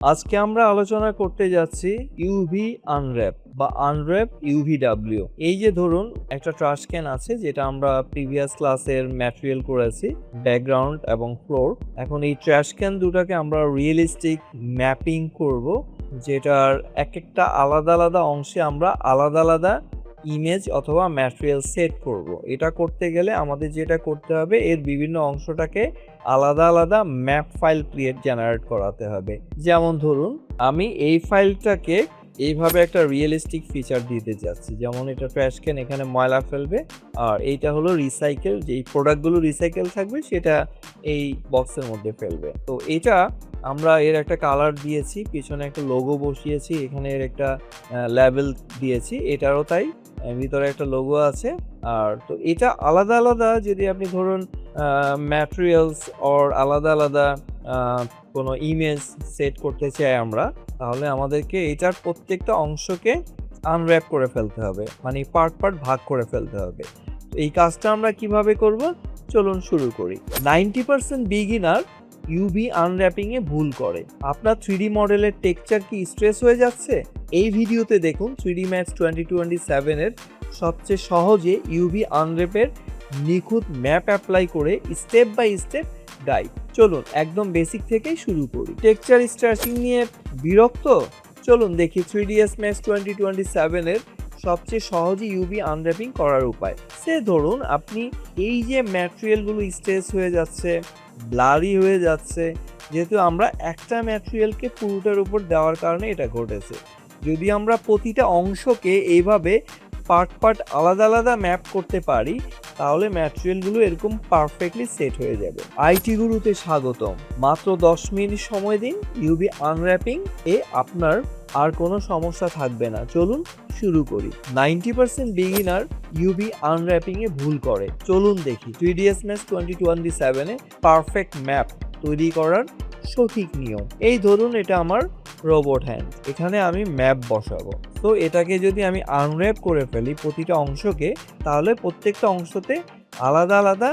আজকে আমরা আলোচনা করতে যাচ্ছি ইউভি আনর্যাপ বা আনর্যাপ ইউভিডব্লিউ। এই যে ধরুন একটা ট্রাশ ক্যান আছে যেটা আমরা প্রিভিয়াস ক্লাসের ম্যাটেরিয়াল করেছি, ব্যাকগ্রাউন্ড এবং ফ্লোর। এখন এই ট্রাশ ক্যান দুটাকে আমরা রিয়েলিস্টিক ম্যাপিং করব, যেটার এক একটা আলাদা আলাদা অংশে আমরা আলাদা আলাদা ইমেজ অথবা ম্যাটেরিয়াল সেট করব। এটা করতে গেলে আমাদের যেটা করতে হবে, এর বিভিন্ন অংশটাকে আলাদা আলাদা ম্যাপ ফাইল জেনারেট করাতে হবে। যেমন ধরুন আমি এই ফাইলটাকে এইভাবে একটা রিয়েলিস্টিক ফিচার দিতে যাচ্ছি, যেমন এটা ট্র্যাশ ক্যান, এখানে ময়লা ফেলবে, আর এইটা হলো রিসাইকেল, যেই প্রোডাক্টগুলো রিসাইকেল থাকবে সেটা এই বক্সের মধ্যে ফেলবে। তো এটা আমরা এর একটা কালার দিয়েছি, পিছনে একটা লোগো বসিয়েছি, এখানে এর একটা লেবেল দিয়েছি, এটারও তাই, ভিতরে একটা লোগো আছে। আর তো এটা আলাদা আলাদা যদি আপনি ধরুন ম্যাটেরিয়ালস অর আলাদা আলাদা কোনো ইমেজ সেট করতে চাই আমরা, তাহলে আমাদেরকে এটার প্রত্যেকটা অংশকে আনর্যাপ করে ফেলতে হবে, মানে পার্ট পার্ট ভাগ করে ফেলতে হবে। তো এই কাজটা আমরা কিভাবে করব, চলুন শুরু করি। 90% বিগিনার ইউভি আনর্যাপিংয়ে ভুল করে। আপনার 3D মডেলের টেক্সচার কি স্ট্রেস হয়ে যাচ্ছে? এই ভিডিওতে দেখুন 3D Max 2027 এর সবচেয়ে সহজে ইউভি আনর্যাপের নিখুঁত ম্যাপ অ্যাপ্লাই করে স্টেপ বাই স্টেপ গাইড। চলুন একদম বেসিক থেকেই শুরু করি। টেক্সচার স্ট্রেচিং নিয়ে বিরক্ত? চলুন দেখি 3ds Max 2027 এর সবচেয়ে সহজে ইউভি আনর্যাপিং করার উপায়। সে ধরুন আপনি এই যে ম্যাটেরিয়ালগুলো স্ট্রেচ হয়ে যাচ্ছে, ব্লারি হয়ে যাচ্ছে, যেহেতু আমরা একটা ম্যাটেরিয়ালকে পুরোটার উপর দেওয়ার কারণে এটা ঘটেছে। যদি আমরা প্রতিটা অংশকে এইভাবে পার্ট পার্ট আলাদা আলাদা ম্যাপ করতে পারি, তাহলে ম্যাটেরিয়ালগুলো এরকম পারফেক্টলি সেট হয়ে যাবে। আইটি গুরুতে স্বাগতম। মাত্র 10 মিনিট সময় দিন, ইউভি আনর্যাপিং এ আপনার আর কোনো সমস্যা থাকবে না। চলুন শুরু করি। 90% বিগিনার ইউভি আনর্যাপিং এ ভুল করে। চলুন দেখি 3ds Max 2027 এ পারফেক্ট ম্যাপ তৈরি করার সঠিক নিয়ম। এই ধরুন এটা আমার রোবট হ্যান্ড, এখানে আমি ম্যাপ বসাবো। তো এটাকে যদি আমি আনর্যাপ করে ফেলি প্রতিটা অংশকে, তাহলে প্রত্যেকটা অংশতে আলাদা আলাদা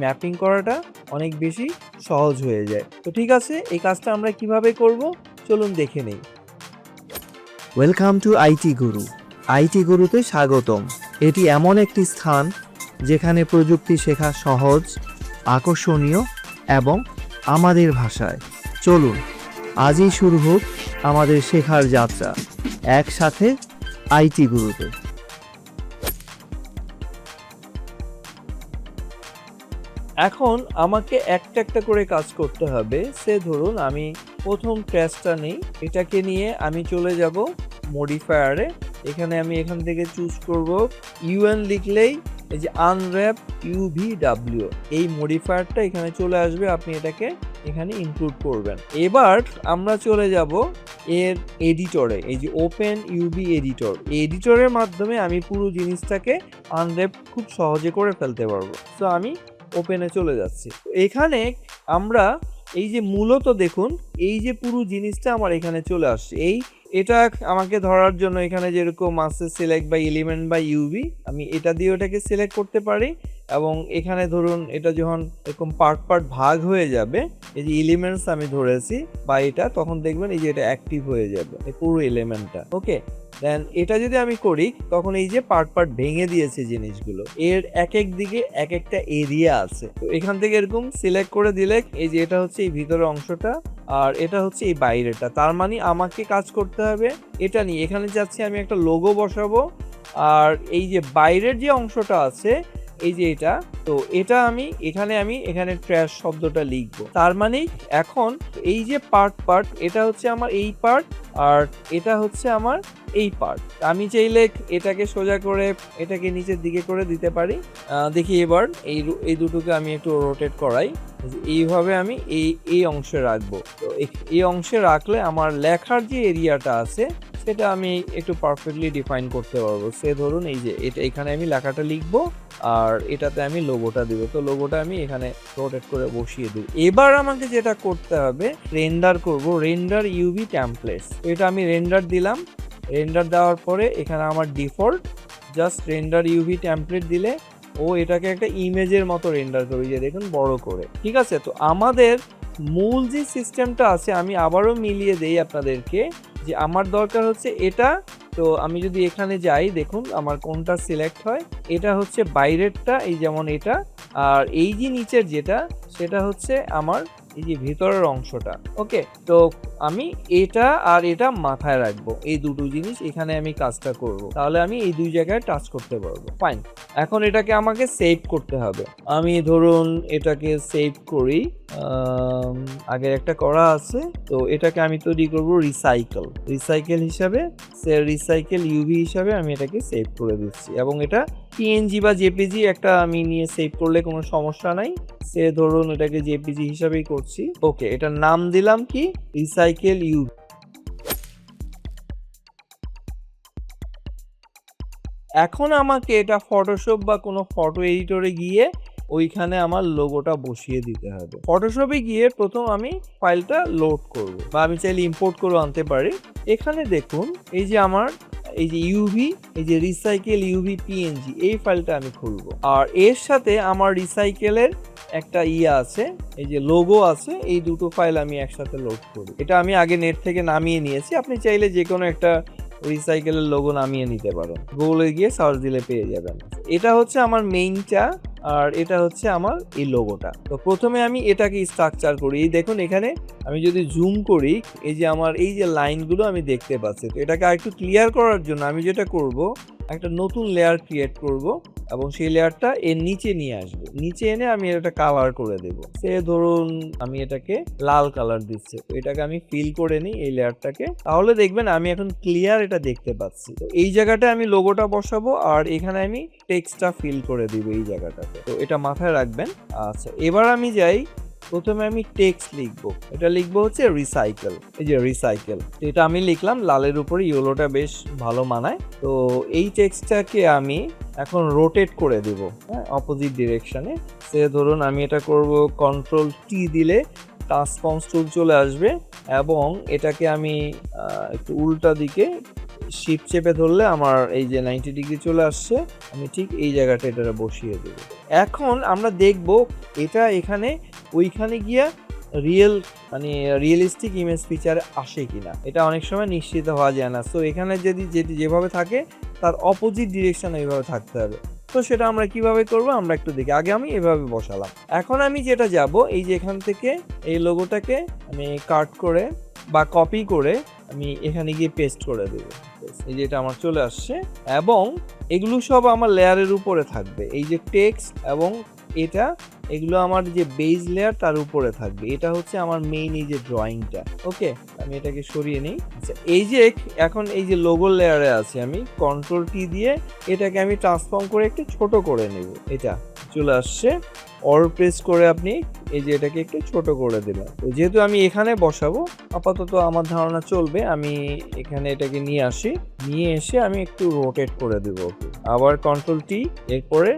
ম্যাপিং করাটা অনেক বেশি সহজ হয়ে যায়। তো ঠিক আছে, এই কাজটা আমরা কিভাবে করব, চলুন দেখে নেই। Welcome to IT Guru. IT গুরুতে স্বাগতম। এটি এমন একটি স্থান যেখানে প্রযুক্তি শেখা সহজ, আকর্ষণীয় এবং আমাদের ভাষায়। চলুন আজই শুরু হোক আমাদের শেখার যাত্রা, একসাথে আইটি গুরুতে। এখন আমাকে একটা একটা করে কাজ করতে হবে। সে ধরুন আমি প্রথম ট্র্যাশটা নেই, এটাকে নিয়ে আমি চলে যাব মডিফায়ারে। এখানে আমি এখান থেকে চুজ করব ইউএন, লিখলেই এই যে আনর্যাপ ইউভিডব্লিউ, এই মডিফায়ারটা এখানে চলে আসবে। আপনি এটাকে এখানে ইনক্লুড করবেন। এবার আমরা চলে যাব এর এডিটরে, এই যে ওপেন ইউভি এডিটর। এডিটরের মাধ্যমে আমি পুরো জিনিসটাকে আনর্যাপ খুব সহজে করে ফেলতে পারবো। তো আমি ওপেনে চলে যাচ্ছি। এখানে আমরা এই যে মূলত দেখুন এই যে পুরো জিনিসটা আমার এখানে চলে আসছে। এটা আমাকে ধরার জন্য এখানে যেরকম আছে select by element by UV, আমি এটা দিয়ে ওটাকে সিলেক্ট করতে পারি। এবং এখানে ধরুন এটা যখন এরকম পার্ট পার্ট ভাগ হয়ে যাবে, এই যে এলিমেন্টস আমি ধরেছি বা এটা, তখন দেখবেন এই যে এটা অ্যাক্টিভ হয়ে যাবে এই পুরো এলিমেন্টটা। ওকে, দেন এটা যদি আমি করি, তখন এই যে পার্ট পার্ট ভেঙে দিয়েছে জিনিসগুলো, এর এক এক দিকে এক একটা এরিয়া আছে। তো এখান থেকে এরকম সিলেক্ট করে দিলে এই যে এটা হচ্ছে এই ভিতরের অংশটা, আর এটা হচ্ছে এই বাইরেটা। তার মানে আমাকে কাজ করতে হবে এটা নিয়ে। এখানে যাচ্ছি আমি একটা লোগো বসাবো, আর এই যে বাইরের যে অংশটা আছে এই যে এটা, তো এটা আমি এখানে ট্র্যাশ শব্দটা লিখবো। তার মানে এখন এই যে পার্ট পার্ট, এটা হচ্ছে আমার এই পার্ট, আর এটা হচ্ছে আমার এই পার্ট। আমি চাইলে এটাকে সোজা করে এটাকে নিচের দিকে করে দিতে পারি। দেখি এবার এই দুটোকে আমি একটু রোটেট করাই, এইভাবে আমি এই অংশে রাখবো। তো এই অংশে রাখলে আমার লেখার যে এরিয়াটা আছে সেটা আমি একটু পারফেক্টলি ডিফাইন করতে পারবো। সে ধরুন এই যে এটা, এখানে আমি লেখাটা লিখবো আর এটাতে আমি লোগোটা দিব। তো লোগোটা আমি এখানে রোটেট করে বসিয়ে দিই। এবার আমাকে যেটা করতে হবে, রেন্ডার করব, রেন্ডার ইউভি টেমপ্লেটস। এটা আমি রেন্ডার দিলাম। রেন্ডার দেওয়ার পরে এখানে আমার default just render UV template দিলে ও এটাকে একটা ইমেজের মতো রেন্ডার করবে, যে দেখুন বড় করে। ঠিক আছে, তো আমাদের মূল যে সিস্টেমটা আছে আমি আবারও মিলিয়ে দেই আপনাদেরকে, যে আমার দরকার হচ্ছে এটা। তো আমি যদি এখানে যাই, দেখুন আমার কোনটা সিলেক্ট হয়। এটা হচ্ছে বাইরেরটা, এই যেমন এটা। আর এই যে নিচের যেটা, সেটা হচ্ছে আমার এই যে ভিতরের অংশটা। ওকে, তো আমি এটা আর এটা মাথায় রাখবো, এই দুটো জিনিস এখানে আমি কাজটা করব, তাহলে আমি এই দুই জায়গায় টাচ করতে পারবো। ফাইন, এখন এটাকে আমাকে সেভ করতে হবে। আমি ধরুন এটাকে সেভ করি, আগের একটা করা আছে, তো এটাকে আমি তৈরি করব রিসাইকেল হিসাবে। রিসাইকেল ইউভি হিসাবে আমি এটাকে সেভ করে দিচ্ছি, এবং এটা পিএনজি বা জেপিজি একটা আমি নিয়ে সেভ করলে কোনো সমস্যা নাই। সে ধরুন এটাকে জেপিজি হিসাবেই করছি। ওকে, এটার নাম দিলাম কি, রিসাইকেল ইউভি। এখন আমাকে এটা ফটোশপ বা কোনো ফটো এডিটরে গিয়ে ওইখানে আমার লোগোটা বসিয়ে দিতে হবে। ফটোশপে গিয়ে প্রথম আমি ফাইলটা লোড করব, বা আমি চাইলে ইম্পোর্ট করে আনতে পারি। এখানে দেখুন এই যে আমার এই যে ইউভি, এই যে রিসাইকেল ইউভি পিএনজি, এই ফাইলটা আমি খুলব। আর এর সাথে আমার রিসাইকেলের একটা আছে, এই যে লোগো আছে, এই দুটো ফাইল আমি একসাথে লোড করি। এটা আমি আগে নেট থেকে নামিয়ে নিয়েছি, আপনি চাইলে যে কোনো একটা রিসাইকেলের লোগো নামিয়ে নিতে পারো, গুগলে গিয়ে সার্চ দিলে পেয়ে যাবেন। এটা হচ্ছে আমার মেইনটা, আর এটা হচ্ছে আমার এই লোগোটা। তো প্রথমে আমি এটাকে স্ট্রাকচার করি। এই দেখুন এখানে আমি যদি জুম করি, এই যে আমার এই যে লাইনগুলো আমি দেখতে পাচ্ছি। তো এটাকে আরেকটু ক্লিয়ার করার জন্য আমি যেটা করব, একটা নতুন লেয়ার ক্রিয়েট করব, এবং সেই লেয়ারটা এর নিচে নিয়ে আসবো। নিচে এনে আমি এটা কালার করে দেব। সে ধরুন আমি এটাকে লাল কালার দিচ্ছি, তো এটাকে আমি ফিল করে নিই এই লেয়ারটাকে, তাহলে দেখবেন আমি এখন ক্লিয়ার এটা দেখতে পাচ্ছি। তো এই জায়গাটা আমি লোগোটা বসাবো, আর এখানে আমি টেক্সটটা ফিল করে দিব এই জায়গাটাতে। তো এটা মাথায় রাখবেন। আচ্ছা, এবার আমি যাই, প্রথমে আমি টেক্সট লিখবো। এটা লিখবো হচ্ছে রিসাইকেল, এই যে রিসাইকেল, এটা আমি লিখলাম। লালের উপরে ইয়েলোটা বেশ ভালো মানায়। তো এই টেক্সটটাকে আমি এখন রোটেট করে দিব, হ্যাঁ, অপোজিট ডিরেকশনে। সে ধরুন আমি এটা করব, কন্ট্রোল টি দিলে ট্রান্সফর্মস টুল চলে আসবে, এবং এটাকে আমি একটু উল্টা দিকে শিফট চেপে ধরলে আমার এই যে 90 ডিগ্রি চলে আসছে। আমি ঠিক এই জায়গাটা এটা বসিয়ে দেব। এখন আমরা দেখব এটা এখানে ওইখানে গিয়া রিয়েলিস্টিক ইমেজ ফিচার আসে কিনা। এটা অনেক সময় নিশ্চিত হওয়া যায় না। সো এখানে যদি যেভাবে থাকে তার অপোজিট ডিরেকশন এইভাবে থাকতে হবে। তো সেটা আমরা কিভাবে করব আমরা একটু দেখি। আগে আমি এভাবে বসালাম। এখন আমি যেটা যাব, এই যে এখান থেকে এই লোগোটাকে আমি কাট করে বা কপি করে আমি এখানে গিয়ে পেস্ট করে দেব। এই যে এটা আমার চলে আসছে, এবং এগুলো সব আমার লেয়ারের উপরে থাকবে। এই যে টেক্সট এবং এটা, এগুলো আমার যে বেজ লেয়ার তার উপরে থাকবে। এটা হচ্ছে আমার মেইন এই যে ড্রয়িংটা। ওকে, আমি এটাকে সরিয়ে নিই। আচ্ছা, এই যে এখন এই যে লোগো লেয়ারে আছে, আমি কন্ট্রোল টি দিয়ে এটাকে আমি ট্রান্সফর্ম করে একটু ছোট করে নেব। এটা চলে আসছে। অর প্রেস করে আপনি এই যে এটাকে একটু ছোট করে দিলাম। তো যেহেতু আমি এখানে বসাবো, আপাতত আমার ধারণা চলবে। আমি এখানে এটাকে নিয়ে আসি, নিয়ে এসে আমি একটু রোটেট করে দেবো। আবার কন্ট্রোল টি, এরপরে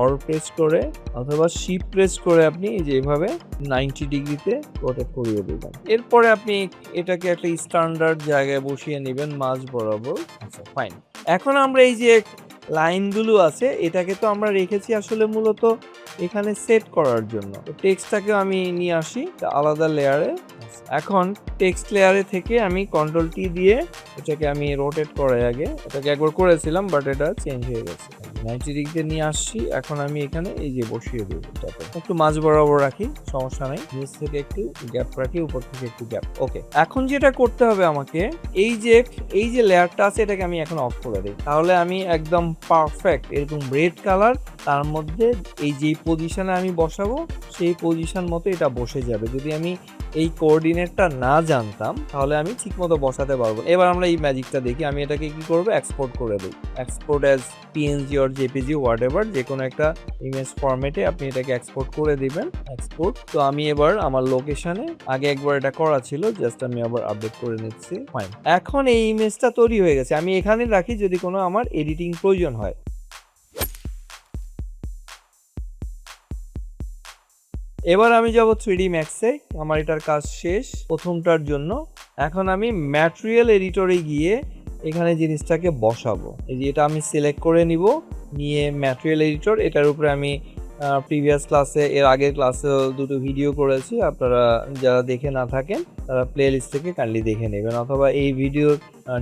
অর প্রেস করে অথবা শিফট প্রেস করে আপনি এই যে এইভাবে 90 ডিগ্রিতে রোটেট করিয়ে দেবেন। এরপরে আপনি এটাকে একটা স্ট্যান্ডার্ড জায়গায় বসিয়ে নেবেন মাঝ বরাবর। আচ্ছা, ফাইন। এখন আমরা এই যে লাইনগুলো আছে, এটাকে তো আমরা রেখেছি আসলে মূলত এখানে সেট করার জন্য। তো টেক্সটটাকে আমি নিয়ে আসি আলাদা লেয়ারে। এখন টেক্সট লেয়ারে থেকে আমি কন্ট্রোল টি দিয়ে এটাকে আমি রোটেট করে, আগে এটাকে একবার করেছিলাম বাট এটা চেঞ্জ হয়ে গেছে। 90 ডিগ্রিতে নিয়ে আসছি। এখন আমি এখানে এই যে বসিয়ে দেবো। এটাকে একটু মাঝ বরাবর রাখি, সমস্যা নাই। নিচ থেকে একটু গ্যাপ রাখি, উপর থেকে একটু গ্যাপ। ওকে, এখন যেটা করতে হবে আমাকে, এই যে লেয়ারটা আছে এটাকে আমি এখন অফ করে দিই। তাহলে আমি একদম পারফেক্ট এরকম রেড কালার, তার মধ্যে এই যে পজিশনে আমি বসাবো সেই পজিশন মতো এটা বসে যাবে। যদি আমি এই কোঅর্ডিনেটটা না জানতাম তাহলে আমি ঠিকমতো বসাতে পারবো। এবার আমরা এই ম্যাজিকটা দেখি। আমি এটাকে কি করব, এক্সপোর্ট করে দেই। Export as PNG or JPG, what ever, যে কোনো একটা ইমেজ ফরম্যাটে আপনি এটাকে এক্সপোর্ট করে দিবেন। এক্সপোর্ট। তো আমি এবার আমার লোকেশনে, আগে একবার এটা করা ছিল, জাস্ট আমি আবার আপডেট করে নিচ্ছি। ফাইন, এখন এই ইমেজটা তৈরি হয়ে গেছে। আমি এখানে রাখি যদি কোনো আমার এডিটিং প্রয়োজন হয়। এবার আমি যাব 3D Max-এ। আমার এটার কাজ শেষ প্রথমটার জন্য। এখন আমি ম্যাটেরিয়াল এডিটরে গিয়ে এখানে জিনিসটাকে বসাবো। এই যে এটা আমি সিলেক্ট করে নিব, নিয়ে ম্যাটেরিয়াল এডিটর, এটার উপরে আমি প্রিভিয়াস ক্লাসে, এর আগের ক্লাসেও দুটো ভিডিও করেছি, আপনারা যারা দেখে না থাকেন তারা প্লে লিস্ট থেকে কাইন্ডলি দেখে নেবেন, অথবা এই ভিডিওর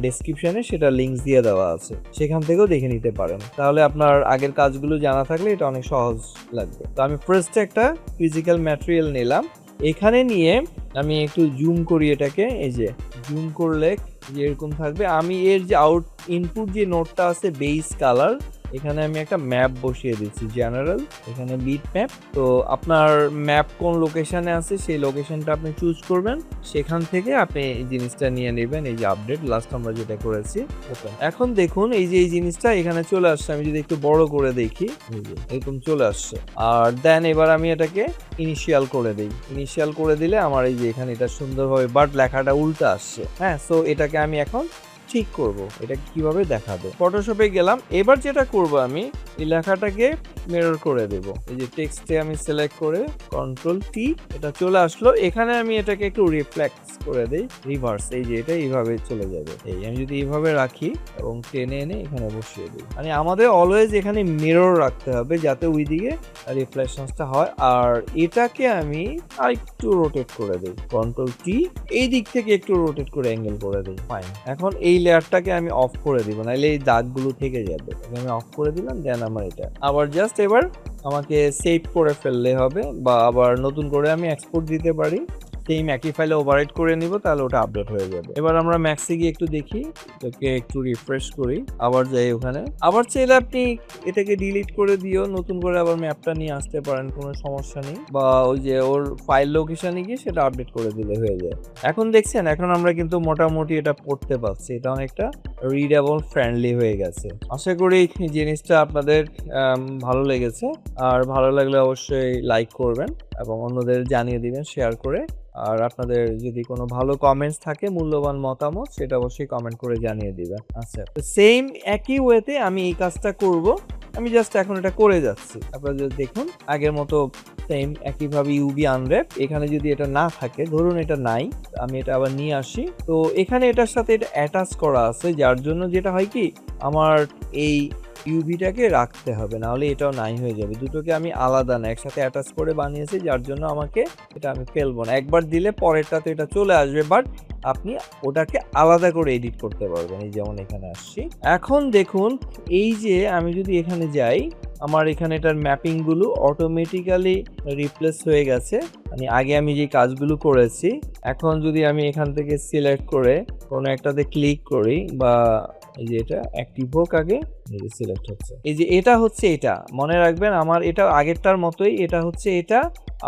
ডেসক্রিপশনে সেটা লিঙ্কস দিয়ে দেওয়া আছে, সেখান থেকেও দেখে নিতে পারেন। তাহলে আপনার আগের কাজগুলো জানা থাকলে এটা অনেক সহজ লাগবে। তো আমি ফার্স্টে একটা ফিজিক্যাল ম্যাটেরিয়াল নিলাম, এখানে নিয়ে আমি একটু জুম করি এটাকে, এই যে জুম করলে যে এরকম থাকবে। আমি এর যে ইনপুট যে নোটটা আছে বেস কালার, এখানে আমি একটা ম্যাপ বসিয়ে দিচ্ছি জেনারেল, এখানে বিট ম্যাপ। তো আপনার ম্যাপ কোন লোকেশনে আছে সেই লোকেশনটা আপনি চুজ করবেন, সেখান থেকে আপনি এই জিনিসটা নিয়ে নেবেন। এই যে আপডেট লাস্ট আমরা যেটা করেছি ওপেন। এখন দেখুন এই যে এই জিনিসটা এখানে চলে আসছে, আমি যদি একটু বড় করে দেখি এই যে এরকম চলে আসছে। আর দেন এবার আমি এটাকে ইনিশিয়াল করে দিই। ইনিশিয়াল করে দিলে আমার এই যে এখানে এটা সুন্দরভাবে বাট লেখাটা উল্টো আসছে। হ্যাঁ, সো এটাকে আমি এখন ঠিক করব, এটা কিভাবে দেখাবো। ফটোশপে গেলাম, এবার যেটা করব আমি এই লেখাটাকে মিরর করে দেব। এই যে টেক্সটে আমি সিলেক্ট করে কন্ট্রোল টি, এটা চলে আসলো। এখানে আমি এটাকে একটু রিফ্লেক্ট করে দেই, রিভার্স, এই যে এটা এইভাবে চলে যাবে। এই আমি যদি এইভাবে রাখি এবং টেনে এনে এখানে বসিয়ে দিই, মানে আমাদের অলওয়েজ এখানে মিরর রাখতে হবে যাতে ওই দিকে রিফ্লেকশনসটা হয়। আর এটাকে আমি আরেকটু রোটেট করে দিই, কন্ট্রোল টি, এই দিক থেকে একটু রোটেট করে অ্যাঙ্গেল করে দিই। ফাইন, এখন এই লেয়ারটাকে আমি অফ করে দিব, নাহলে এই দাগগুলো থেকে যাবে। আমি অফ করে দিলাম, দেন আমার এটা আবার জাস্ট এবার আমাকে সেভ করে ফেললে হবে, বা আবার নতুন করে আমি এক্সপোর্ট দিতে পারি। সেম একই ফাইলে ওভাররাইট করে নিব, তাহলে ওটা আপডেট হয়ে যাবে। এবার আমরা ম্যাক্সে গিয়ে একটু দেখি, এটাকে একটু রিফ্রেশ করি, আবার যাই ওখানে। আবার চাইলে আপনি এটাকে ডিলিট করে দিও, নতুন করে আবার ম্যাপটা নিয়ে আসতে পারেন, কোনো সমস্যা নেই। বা ওই যে ওর ফাইল লোকেশনে গিয়ে সেটা আপডেট করে দিলে হয়ে যায়। এখন দেখছেন, এখন আমরা কিন্তু মোটামুটি এটা পড়তে পারছি, এটা অনেকটা রিডেবল ফ্রেন্ডলি হয়ে গেছে। আশা করি জিনিসটা আপনাদের ভালো লেগেছে, আর ভালো লাগলে অবশ্যই লাইক করবেন এবং অন্যদের জানিয়ে দিবেন শেয়ার করে। আর আপনাদের যদি কোনো ভালো কমেন্টস থাকে, মূল্যবান মতামত, সেটা অবশ্যই কমেন্ট করে জানিয়ে দিবেন। আচ্ছা, তো সেম একই ওয়েতে আমি এই কাজটা করব। আমি জাস্ট এখন এটা করে যাচ্ছি, আপনারা যদি দেখুন আগের মতো সেম একইভাবে ইউভি আনর‍্যাপ। এখানে যদি এটা না থাকে, ধরুন এটা নাই, আমি এটা আবার নিয়ে আসি। তো এখানে এটার সাথে এটা অ্যাটাচ করা আছে, যার জন্য যেটা হয় কি, আমার এই ইউভিটাকে রাখতে হবে, নাহলে এটাও নাই হয়ে যাবে। দুটোকে আমি আলাদা না, একসাথে অ্যাটাচ করে বানিয়েছি, যার জন্য আমাকে এটা আমি ফেলবো না। একবার দিলে পরেরটাতে এটা চলে আসবে, বাট আপনি ওটাকে আলাদা করে এডিট করতে পারবেন। এই যেমন এখানে আসছি, এখন দেখুন এই যে আমি যদি এখানে যাই, আমার এখানে এটার ম্যাপিংগুলো অটোমেটিক্যালি রিপ্লেস হয়ে গেছে। মানে আগে আমি যে কাজগুলো করেছি, এখন যদি আমি এখান থেকে সিলেক্ট করে কোনো একটাতে ক্লিক করি, বা এই যে এটা অ্যাক্টিভ হোক আগে, এই যে সিলেক্ট হচ্ছে, এই যে এটা হচ্ছে, এটা মনে রাখবেন আমার এটা আগেরটার মতোই, এটা হচ্ছে এটা,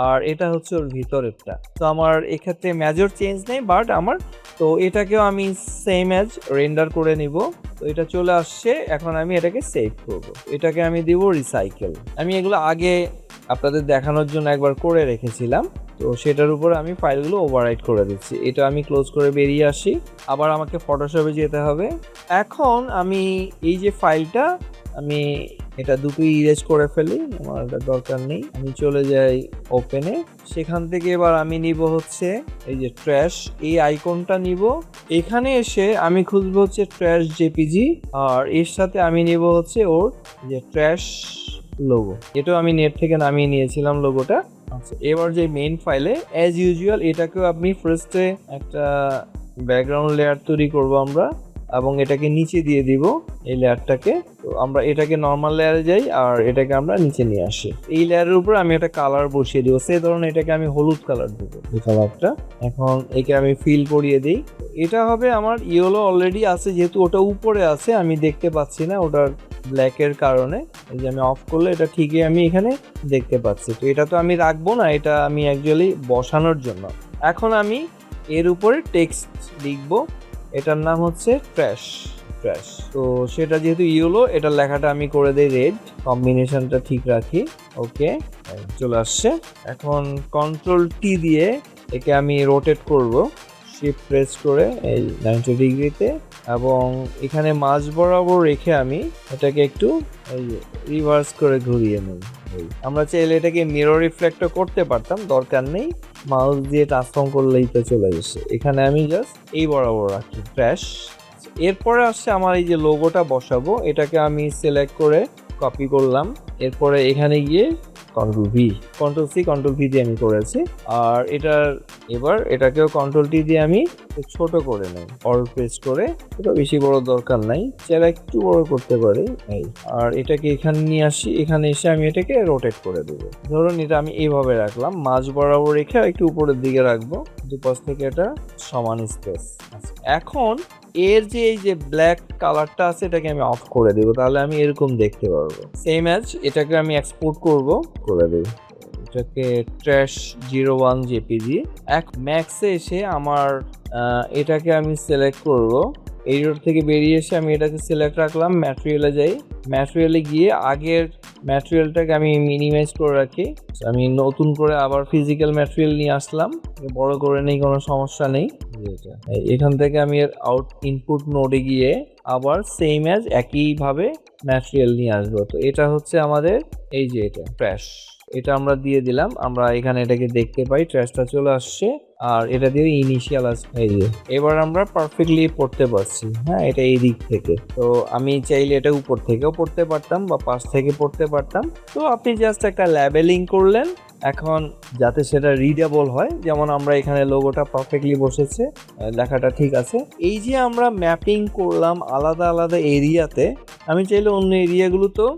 আর এটা হচ্ছে ওর ভিতরেরটা। তো আমার এক্ষেত্রে মেজর চেঞ্জ নেই, বাট আমার তো এটাকেও আমি সেম অ্যাজ রেন্ডার করে নিব। তো এটা চলে আসছে, এখন আমি এটাকে সেভ করব। এটাকে আমি দিব রিসাইকেল। আমি এগুলো আগে আপনাদের দেখানোর জন্য একবার করে রেখেছিলাম, তো সেটার উপর আমি ফাইলগুলো ওভাররাইট করে দিচ্ছি। এটা আমি ক্লোজ করে বেরিয়ে আসি, আবার আমাকে ফটোশপে যেতে হবে। এখন আমি এই যে ফাইলটা, আমি এটা দুটোই ইরেজ করে ফেলি, আমার এটা দরকার নেই। আমি চলে যাই ওপেনে, সেখান থেকে এবার আমি নিব হচ্ছে এই যে ট্র্যাশ, এই আইকনটা নিব। এখানে এসে আমি খুঁজবো হচ্ছে ট্র্যাশ জেপিজি, আর এর সাথে আমি নিব হচ্ছে ওর যে ট্র্যাশ লোগো, এটাও আমি নেট থেকে নামিয়ে নিয়েছিলাম লোগোটা। আচ্ছা, এবার যে মেইন ফাইলে অ্যাজ ইউজুয়াল এটাকেও আপনি ফার্স্টে একটা ব্যাকগ্রাউন্ড লেয়ার তৈরি করব আমরা, এবং এটাকে নিচে দিয়ে দিব এই লেয়ারটাকে। তো আমরা এটাকে নর্মাল লেয়ারে যাই, আর এটাকে আমরা নিচে নিয়ে আসি। এই লেয়ারের উপরে আমি একটা কালার বসিয়ে দিব, সেই ধরনের এটাকে আমি হলুদ কালার দেবো, এই কালারটা। এখন একে আমি ফিল করিয়ে দিই, এটা হবে আমার ইয়েলো অলরেডি আছে, যেহেতু ওটা উপরে আছে আমি দেখতে পাচ্ছি না ওটার ব্ল্যাকের কারণে। এই যে আমি অফ করলে এটা ঠিকই আমি এখানে দেখতে পাচ্ছি। তো এটা তো আমি রাখবো না, এটা আমি অ্যাকচুয়ালি বসানোর জন্য। এখন আমি এর উপরে টেক্সট লিখবো, এটার নাম হচ্ছে ট্র্যাশ। তো সেটা যেহেতু ইয়েলো, এটার লেখাটা আমি করে দেই রেড, কম্বিনেশনটা ঠিক রাখি। ওকে, চলে আসছে। এখন কন্ট্রোল টি দিয়ে একে আমি রোটেট করব, শিফট প্রেস করে এই 90 ডিগ্রিতে, এবং এখানে মাঝ বরাবর রেখে আমি এটাকে একটু এই রিভার্স করে ঘুরিয়ে নেব। আমরা চাইলে এটাকে মিরর রিফ্লেক্টও করতে পারতাম, দরকার নেই, মাউস দিয়ে ট্রান্সফর্ম করলেই তো চলে যাচ্ছে। এখানে আমি জাস্ট এই বরাবর রাখি ট্র্যাশ। এরপরে আসছে আমার এই যে লোগোটা বসাবো, এটাকে আমি সিলেক্ট করে কপি করলাম। এরপরে এখানে গিয়ে control V, control C control V দিয়ে আমি করেছি। আর এবার এটাকেও কন্ট্রোল টি দিয়ে আমি ছোট করে নেই, অল্ট প্রেস করে। এটা বেশি বড় দরকার নাই, চাইলে একটু বড় করতে পারি এই। আর এটাকে এখানে নিয়ে আসি, এখানে এসে আমি এটাকে রোটেট করে দেবো। ধরুন এটা আমি এইভাবে রাখলাম, মাঝ বরাবর রেখে একটু উপরের দিকে রাখবো, দুপাশ থেকে এটা সমান স্পেস। এখন এর যে এই যে ব্ল্যাক কালারটা আছে এটাকে আমি অফ করে দেবো, তাহলে আমি এরকম দেখতে পারবো। সেম অ্যাজ এটাকে আমি এক্সপোর্ট করে দেবো, এটাকে ট্র্যাশ 01 জেপিজি। ম্যাক্সে এসে আমার এটাকে আমি সিলেক্ট করব, এডিটর থেকে বেরিয়ে এসে আমি এটাকে সিলেক্ট রাখলাম, ম্যাটেরিয়ালে যাই, ম্যাটেরিয়ালে গিয়ে আগের ম্যাটেরিয়ালটাকে আমি মিনিমাইজ করে রাখি। আমি নতুন করে আবার ফিজিক্যাল ম্যাটেরিয়াল নিয়ে আসলাম, বড় করে নেই, কোনো সমস্যা নেই। এখান থেকে আমি এর ইনপুট নোডে গিয়ে আবার সেম অ্যাজ একইভাবে ম্যাটেরিয়াল নিয়ে আসবো। তো এটা হচ্ছে আমাদের এই যে এটা ট্র্যাশ, এটা আমরা দিয়ে দিলাম, আমরা এখানে এটাকে দেখতে পাই ট্র্যাশটা চলে আসছে। আর এটা দিয়ে ইনিশিয়াল আসবে, এই যে এবার আমরা পারফেক্টলি পড়তে পারছি। হ্যাঁ, এটা এই দিক থেকে। তো আমি চাইলে এটা উপর থেকেও পড়তে পারতাম বা পাশ থেকে পড়তে পারতাম। তো আপনি জাস্ট একটা লেবেলিং করলেন এখন, যাতে সেটা রিডেবল হয়। যেমন আমরা এখানে লোগোটা পারফেক্টলি বসেছে, লেখাটা ঠিক আছে। এই যে আমরা ম্যাপিং করলাম আলাদা আলাদা এরিয়াতে, আমি চাইলে অন্য এরিয়াগুলোতেও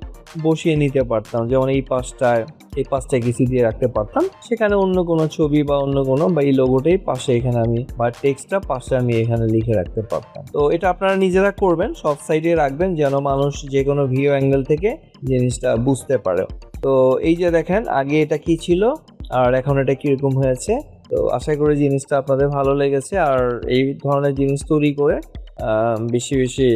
বসিয়ে নিতে পারতাম। যেমন এই পাশটায় কিছু দিয়ে রাখতে পারতাম, সেখানে অন্য কোনো ছবি বা অন্য কোনো বা এই লোগোটাই পাশে এখানে আমি বা টেক্সটটা পাশে আমি এখানে লিখে রাখতে পারতাম। তো এটা আপনারা নিজেরা করবেন, সব সাইডে রাখবেন যেন মানুষ যে কোনো ভিউ অ্যাঙ্গেল থেকে জিনিসটা বুঝতে পারে। তো এই যে দেখেন আগে এটা কি ছিল আর এখন এটা কিরকম হয়েছে। তো আশা করি জিনিসটা আপনাদের ভালো লেগেছে, আর এই ধরনের জিনিস তৈরি করে বেশি বেশি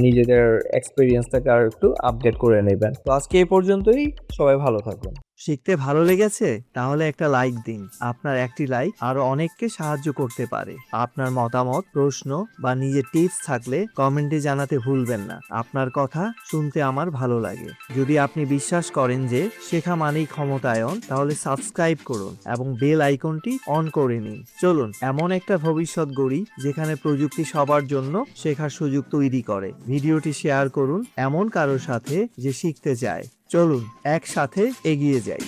নিজেদের এক্সপিরিয়েন্সটাকে আর একটু আপডেট করে নেবেন। তো আজকে এই পর্যন্তই, সবাই ভালো থাকুন। শিখতে ভালো লেগেছে? তাহলে একটা লাইক দিন। আপনার একটি লাইক আরো অনেককে সাহায্য করতে পারে। আপনার মতামত, প্রশ্ন বা নিজের টিপস থাকলে কমেন্টে জানাতে ভুলবেন না। আপনার কথা শুনতে আমার ভালো লাগে। যদি আপনি বিশ্বাস করেন যে শেখা মানেই ক্ষমতায়ন, তাহলে সাবস্ক্রাইব করুন এবং বেল আইকনটি অন করে নিন। চলুন এমন একটা ভবিষ্যৎ গড়ি যেখানে প্রযুক্তি সবার জন্য শেখার সুযোগ তৈরি করে। ভিডিওটি শেয়ার করুন এমন কারোর সাথে যে শিখতে চায়। চলুন একসাথে এগিয়ে যাই।